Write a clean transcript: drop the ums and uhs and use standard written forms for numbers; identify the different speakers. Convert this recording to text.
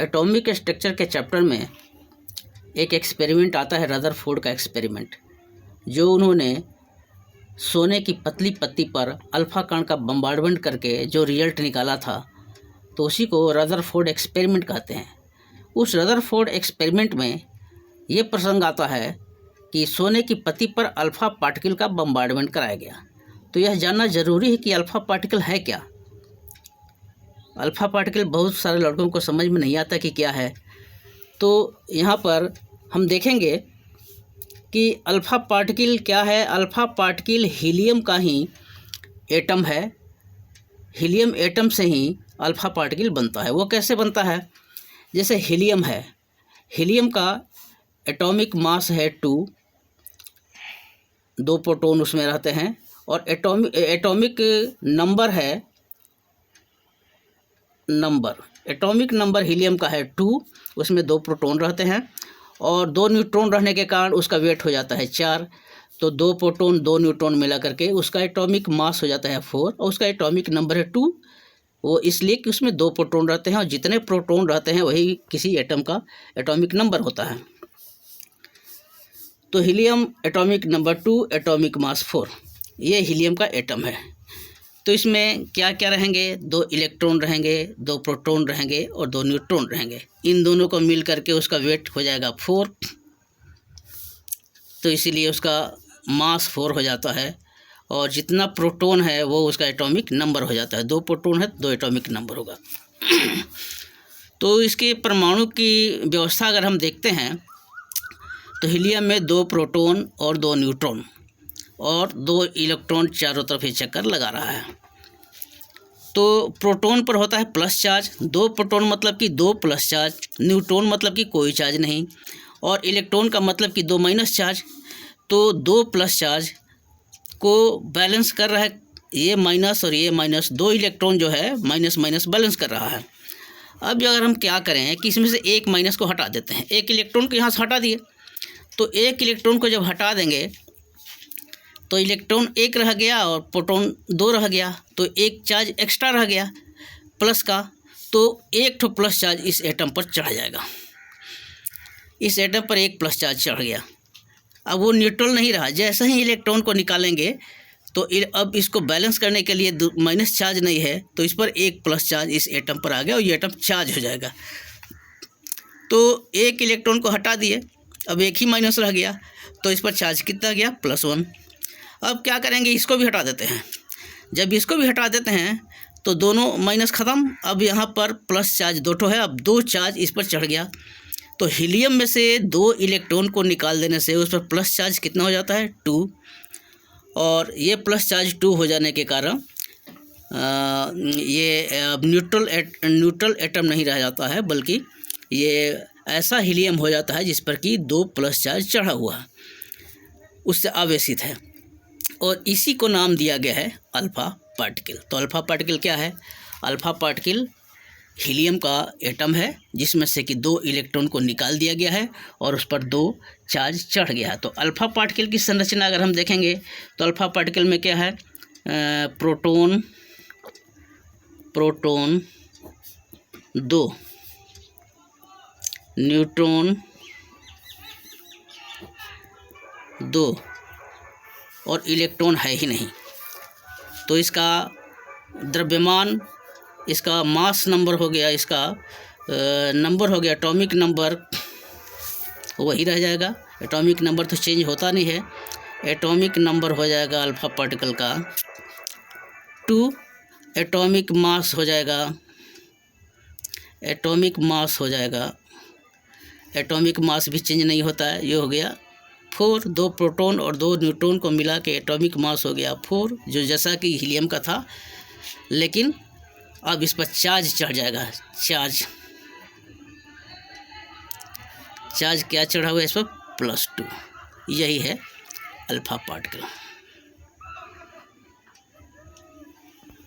Speaker 1: Atomic structure के chapter में एक एक्सपेरिमेंट आता है, रदरफोर्ड का एक्सपेरिमेंट, जो उन्होंने सोने की पतली पत्ती पर अल्फ़ा कण का बम्बार्डमेंट करके जो रिजल्ट निकाला था, तो उसी को रदरफोर्ड एक्सपेरिमेंट कहते हैं। उस रदरफोर्ड एक्सपेरिमेंट में ये प्रसंग आता है कि सोने की पत्ती पर अल्फ़ा पार्टिकल का बम्बार्डमेंट कराया गया। तो यह जानना ज़रूरी है कि अल्फ़ा पार्टिकल है क्या। अल्फ़ा पार्टिकल बहुत सारे लड़कों को समझ में नहीं आता कि क्या है। तो यहाँ पर हम देखेंगे कि अल्फ़ा पार्टिकल क्या है। अल्फ़ा पार्टिकल हीलियम का ही एटम है। हीलियम एटम से ही अल्फ़ा पार्टिकल बनता है। वो कैसे बनता है? जैसे हीलियम है, हीलियम का एटॉमिक मास है 2, 2 प्रोटॉन उसमें रहते हैं, और एटॉमिक नंबर है एटॉमिक नंबर हीलियम का है 2, उसमें 2 प्रोटॉन रहते हैं और 2 न्यूट्रॉन रहने के कारण उसका वेट हो जाता है 4। तो 2 प्रोटॉन 2 न्यूट्रॉन मिला करके उसका एटॉमिक मास हो जाता है 4 और उसका एटॉमिक नंबर है 2। वो इसलिए कि उसमें 2 प्रोटॉन रहते हैं और जितने प्रोटॉन रहते हैं वही किसी एटम का एटॉमिक नंबर होता है। तो helium atomic number 2, atomic mass 4, ये हीलियम का एटम है। तो इसमें क्या क्या रहेंगे? 2 इलेक्ट्रॉन रहेंगे, 2 प्रोटॉन रहेंगे और 2 न्यूट्रॉन रहेंगे। इन दोनों को मिल करके उसका वेट हो जाएगा 4। तो इसीलिए उसका मास 4 हो जाता है और जितना प्रोटॉन है वो उसका एटॉमिक नंबर हो जाता है। 2 प्रोटॉन है 2 एटॉमिक नंबर होगा। तो इसके परमाणु की व्यवस्था अगर हम देखते हैं तो हीलियम में 2 प्रोटॉन और 2 न्यूट्रॉन और 2 इलेक्ट्रॉन चारों तरफ ये चक्कर लगा रहा है। तो प्रोटॉन पर होता है प्लस चार्ज, 2 प्रोटॉन मतलब कि 2 प्लस चार्ज, न्यूट्रॉन मतलब कि कोई चार्ज नहीं, और इलेक्ट्रॉन का मतलब कि 2 माइनस चार्ज। तो 2 प्लस चार्ज को बैलेंस कर रहा है ये माइनस और ये माइनस, 2 इलेक्ट्रॉन जो है माइनस माइनस बैलेंस कर रहा है। अब अगर हम क्या करें कि इसमें से एक माइनस को हटा देते हैं, एक इलेक्ट्रॉन को यहाँ से हटा दिए, तो एक इलेक्ट्रॉन को जब हटा देंगे तो इलेक्ट्रॉन 1 रह गया और प्रोटॉन 2 रह गया, तो एक चार्ज एक्स्ट्रा रह गया प्लस का। तो एक ठो प्लस चार्ज इस एटम पर चढ़ जाएगा। इस एटम पर एक प्लस चार्ज चढ़ गया। अब वो न्यूट्रल नहीं रहा। जैसे ही इलेक्ट्रॉन को निकालेंगे तो अब इसको बैलेंस करने के लिए माइनस चार्ज नहीं है, तो इस पर एक प्लस चार्ज इस एटम पर आ गया और ये एटम चार्ज हो जाएगा। तो एक इलेक्ट्रॉन को हटा दिए, अब एक ही माइनस रह गया, तो इस पर चार्ज कितना गया? +1। अब क्या करेंगे? इसको भी हटा देते हैं। जब इसको भी हटा देते हैं तो दोनों माइनस ख़त्म। अब यहाँ पर प्लस चार्ज 2 ठो है, अब 2 चार्ज इस पर चढ़ गया। तो हीलियम में से 2 इलेक्ट्रॉन को निकाल देने से उस पर प्लस चार्ज कितना हो जाता है? 2। और ये प्लस चार्ज 2 हो जाने के कारण ये न्यूट्रल एटम नहीं रह जाता है, बल्कि ये ऐसा हीलियम हो जाता है जिस पर कि 2 प्लस चार्ज चढ़ा हुआ है, उससे आवेशित है, और इसी को नाम दिया गया है अल्फ़ा पार्टिकल। तो अल्फ़ा पार्टिकल क्या है? अल्फ़ा पार्टिकल हीलियम का एटम है जिसमें से कि 2 इलेक्ट्रॉन को निकाल दिया गया है और उस पर 2 चार्ज चढ़ गया है। तो अल्फ़ा पार्टिकल की संरचना अगर हम देखेंगे तो अल्फ़ा पार्टिकल में क्या है? प्रोटॉन 2, न्यूट्रॉन 2 और इलेक्ट्रॉन है ही नहीं। तो इसका द्रव्यमान, इसका मास नंबर हो गया, इसका नंबर हो गया, एटॉमिक नंबर वही रह जाएगा। एटॉमिक नंबर तो चेंज होता नहीं है। एटॉमिक नंबर हो जाएगा अल्फ़ा पार्टिकल का 2, एटॉमिक मास हो जाएगा, एटॉमिक मास हो जाएगा, एटॉमिक मास भी चेंज नहीं होता है, ये हो गया 4। 2 प्रोटॉन और 2 न्यूट्रॉन को मिला के एटॉमिक मास हो गया 4, जो जैसा कि हीलियम का था। लेकिन अब इस पर चार्ज चढ़ जाएगा। चार्ज क्या चढ़ा हुआ है इस पर? +2। यही है अल्फ़ा पार्टिकल।